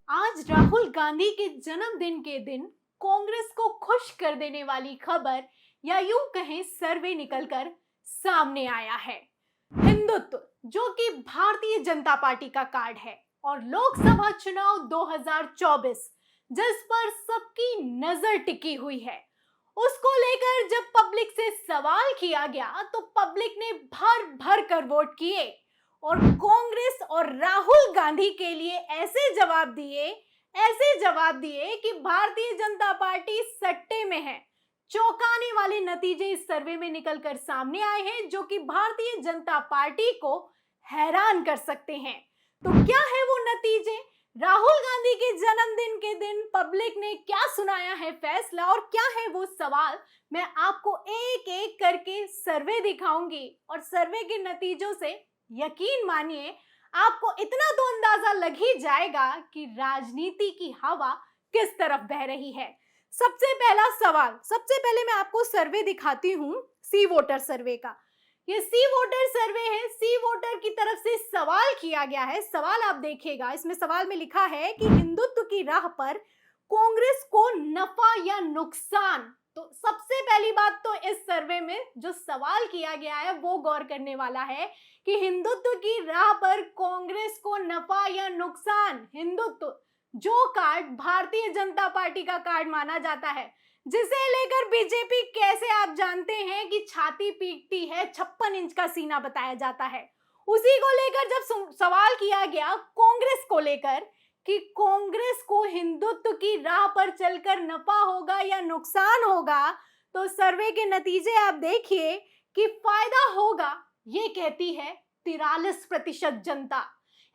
आज राहुल गांधी के जन्मदिन के दिन कांग्रेस को खुश कर देने वाली खबर या यूं कहें सर्वे निकलकर सामने आया है। हिंदुत्व जो कि भारतीय जनता पार्टी का कार्ड है और लोकसभा चुनाव 2024 जिस पर सबकी नजर टिकी हुई है, उसको लेकर जब पब्लिक से सवाल किया गया तो पब्लिक ने भर भर कर वोट किए और कांग्रेस और राहुल गांधी के लिए ऐसे जवाब दिए कि भारतीय जनता पार्टी सट्टे में है। चौंकाने वाले नतीजे इस सर्वे में निकलकर सामने आए हैं जो कि भारतीय जनता पार्टी को हैरान कर सकते हैं। तो क्या है वो नतीजे? राहुल गांधी के जन्मदिन के दिन पब्लिक ने क्या सुनाया है फैसला और क्या है वो सवाल, मैं आपको एक एक करके सर्वे दिखाऊंगी और सर्वे के नतीजों से यकीन मानिए आपको इतना तो अंदाजा लग ही जाएगा कि राजनीति की हवा किस तरफ बह रही है। सबसे पहला सवाल, सबसे पहले मैं आपको सर्वे दिखाती हूँ सी वोटर सर्वे का। ये सी वोटर सर्वे है, सी वोटर की तरफ से सवाल किया गया है। सवाल आप देखिएगा, इसमें सवाल में लिखा है कि हिंदुत्व की राह पर कांग्रेस को नफा या नुकसान। तो सबसे पहली बात तो इस सर्वे में जो सवाल किया गया है वो गौर करने वाला है कि हिंदुत्व की राह पर कांग्रेस को नफा या नुकसान। हिंदुत्व जो कार्ड भारतीय जनता पार्टी का कार्ड माना जाता है, जिसे लेकर बीजेपी कैसे आप जानते हैं कि छाती पीटती है, 56 इंच का सीना बताया जाता है, उसी को लेकर जब सवाल किया गया कांग्रेस को लेकर कि कांग्रेस को हिंदुत्व की राह पर चलकर नफा होगा या नुकसान होगा, तो सर्वे के नतीजे आप देखिए कि फायदा होगा, ये कहती है 43% जनता।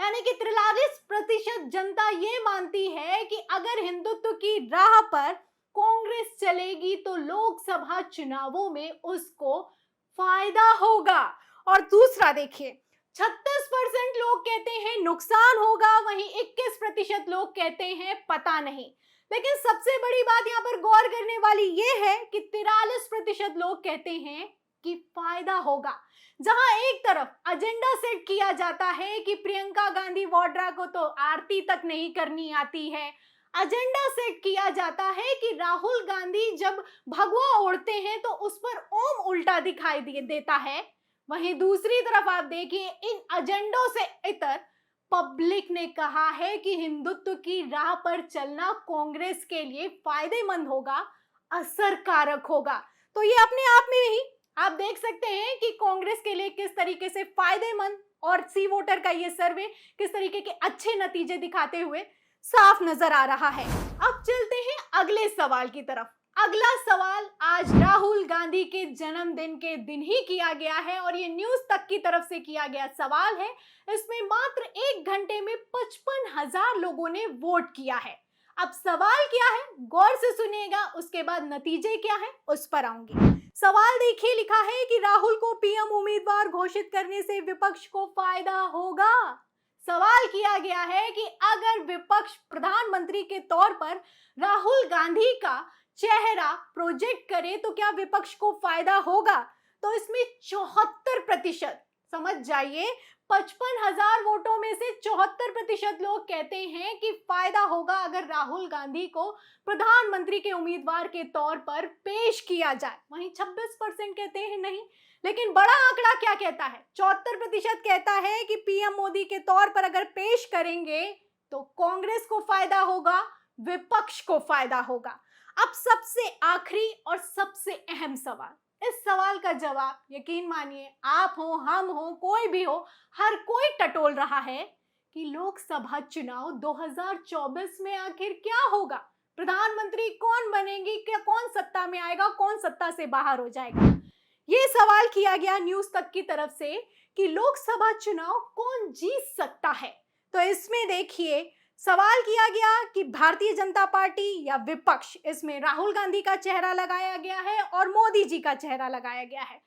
यानी कि 43% जनता ये मानती है कि अगर हिंदुत्व की राह पर कांग्रेस चलेगी तो लोकसभा चुनावों में उसको फायदा होगा। और दूसरा देखिए, 36% लोग कहते हैं नुकसान होगा, वहीं 21% लोग कहते हैं पता नहीं। लेकिन सबसे बड़ी बात यहाँ पर गौर करने वाली ये है कि 43% लोग कहते हैं कि फायदा होगा। जहां एक तरफ एजेंडा सेट किया जाता है कि प्रियंका गांधी वाड्रा को तो आरती तक नहीं करनी आती है, एजेंडा सेट किया जाता है कि राहुल गांधी जब भगवा ओढ़ते हैं तो उस पर ओम उल्टा दिखाई देता है, वहीं दूसरी तरफ आप देखिए इन एजेंडों से इतर पब्लिक ने कहा है कि हिंदुत्व की राह पर चलना कांग्रेस के लिए फायदेमंद होगा, असरकारक होगा। तो ये अपने आप में ही आप देख सकते हैं कि कांग्रेस के लिए किस तरीके से फायदेमंद और सी वोटर का ये सर्वे किस तरीके के अच्छे नतीजे दिखाते हुए साफ नजर आ रहा है। अब चलते हैं अगले सवाल की तरफ। अगला सवाल आज राहुल गांधी के जन्मदिन के दिन ही किया गया है और ये न्यूज तक की तरफ से किया गया सवाल है। इसमें मात्र 1 घंटे में 55,000 लोगों ने वोट किया है। अब सवाल क्या है, गौर से सुनिएगा, उसके बाद नतीजे क्या है उस पर आऊंगी। सवाल देखिए, लिखा है कि राहुल को पीएम उम्मीदवार घोषित करने से विपक्ष को फायदा होगा। सवाल किया गया है कि अगर विपक्ष प्रधानमंत्री के तौर पर राहुल गांधी का चेहरा प्रोजेक्ट करे तो क्या विपक्ष को फायदा होगा? तो इसमें 74%, समझ जाइए, 55,000 वोटों में से 74% लोग कहते हैं कि फायदा होगा अगर राहुल गांधी को प्रधानमंत्री के उम्मीदवार के तौर पर पेश किया जाए, वहीं 26% कहते हैं नहीं। लेकिन बड़ा आंकड़ा क्या कहता है? 74% कहता है कि पीएम मोदी के तौर पर अगर पेश करेंगे तो कांग्रेस को फायदा होगा, विपक्ष को फायदा होगा। अब सबसे आखिरी और सबसे अहम सवाल, इस सवाल का जवाब यकीन मानिए आप हो, हम हो, कोई भी हो, हर कोई टटोल रहा है कि लोकसभा चुनाव 2024 में आखिर क्या होगा, प्रधानमंत्री कौन बनेंगे, क्या कौन सत्ता में आएगा, कौन सत्ता से बाहर हो जाएगा। ये सवाल किया गया न्यूज तक की तरफ से कि लोकसभा चुनाव कौन जीत सकता है। तो इसमें देखिए सवाल किया गया कि भारतीय जनता पार्टी या विपक्ष, इसमें राहुल गांधी का चेहरा लगाया गया है और मोदी जी का चेहरा लगाया गया है।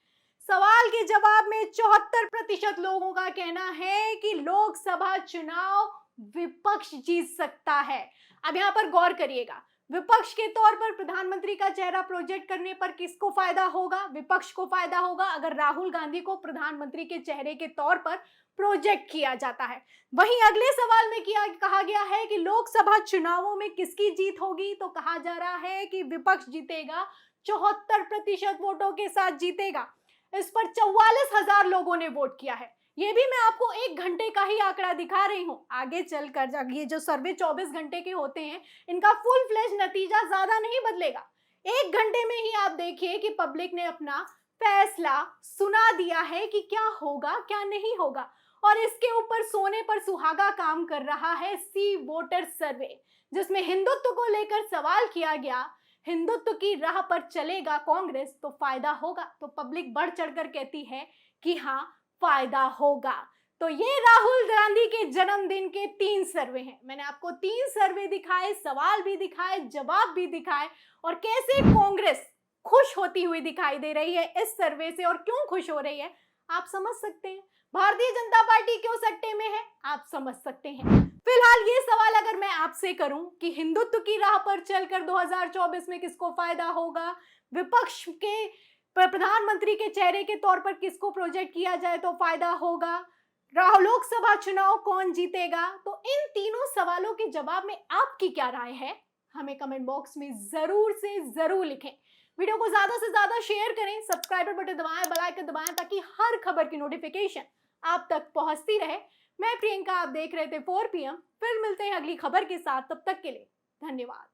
सवाल के जवाब में 74% लोगों का कहना है कि लोकसभा चुनाव विपक्ष जीत सकता है। अब यहां पर गौर करिएगा, विपक्ष के तौर पर प्रधानमंत्री का चेहरा प्रोजेक्ट करने पर किसको फायदा होगा? विपक्ष को फायदा होगा अगर राहुल गांधी को प्रधानमंत्री के चेहरे के तौर पर प्रोजेक्ट किया जाता है। वहीं अगले सवाल में कहा गया है कि लोकसभा चुनावों में किसकी जीत होगी, तो कहा जा रहा है कि विपक्ष जीतेगा, 74% वोटों के साथ जीतेगा। इस पर 44,000 लोगों ने वोट किया है। ये भी मैं आपको 1 घंटे का ही आंकड़ा दिखा रही हूँ। आगे चलकर ये जो सर्वे 24 घंटे के होते हैं, इनका फुल फ्लेज नतीजा ज्यादा नहीं बदलेगा। 1 घंटे में ही आप देखिए कि पब्लिक ने अपना फैसला सुना दिया है कि क्या होगा क्या नहीं होगा। और इसके ऊपर सोने पर सुहागा काम कर रहा है सी वोटर सर्वे, जिसमें हिंदुत्व को लेकर सवाल किया गया। हिंदुत्व की राह पर चलेगा कांग्रेस तो फायदा होगा, तो पब्लिक बढ़ चढ़कर कहती है कि हाँ फायदा होगा। तो ये राहुल गांधी के जन्मदिन के 3 सर्वे हैं। मैंने आपको 3 सर्वे दिखाए, सवाल भी दिखाए, जवाब भी दिखाए, और कैसे कांग्रेस खुश होती हुई दिखाई दे रही है इस सर्वे से, और क्यों खुश हो रही है आप समझ सकते हैं। भारतीय जनता पार्टी क्यों सट्टे में है आप समझ सकते हैं। फिलहाल ये सवाल अगर मैं आपसे करूं कि हिंदुत्व की राह पर चलकर 2024 में किसको फायदा होगा, विपक्ष के प्रधानमंत्री के चेहरे के तौर पर किसको प्रोजेक्ट किया जाए तो फायदा होगा, लोकसभा चुनाव कौन जीतेगा, तो इन तीनों सवालों के जवाब में आपकी क्या राय है हमें कमेंट बॉक्स में जरूर से जरूर लिखें। वीडियो को ज्यादा से ज्यादा शेयर करें, सब्सक्राइबर बटन दबाएं, बेल आइकन दबाएं, ताकि हर खबर की नोटिफिकेशन आप तक पहुंचती रहे। मैं प्रियंका, आप देख रहे थे 4 PM। फिर मिलते हैं अगली खबर के साथ, तब तक के लिए धन्यवाद।